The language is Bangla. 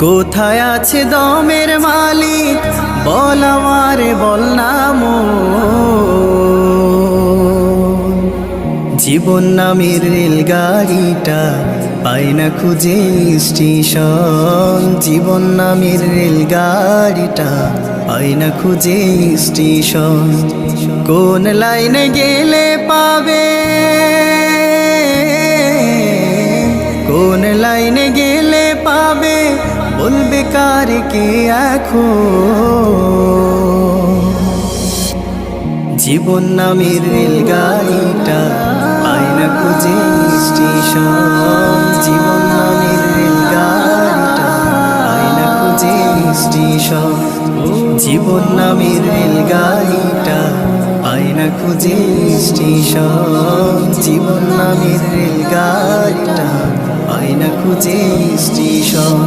কোথায় আছে দমের মালিক বল আমারে বল না জীবন নামের রেলগাড়িটা পাই না খুঁজে স্টেশন জীবন নামের রেলগাড়িটা পাই না খুঁজে স্টেশন কোন লাইনে গেলে পাবে কোন লাইনে গেলে পাবে বলবে কার কে এখন জীবন নামের রেলগাড়িটা পাই না খুঁজে স্টেশন জীবন নামের রেলগাড়িটা পাই না খুঁজে স্টেশন জীবন নামের রেলগাড়িটা পাই না খুঁজে স্টেশন জীবন নামের রেলগাড়িটা পাই না খুঁজে স্টেশন।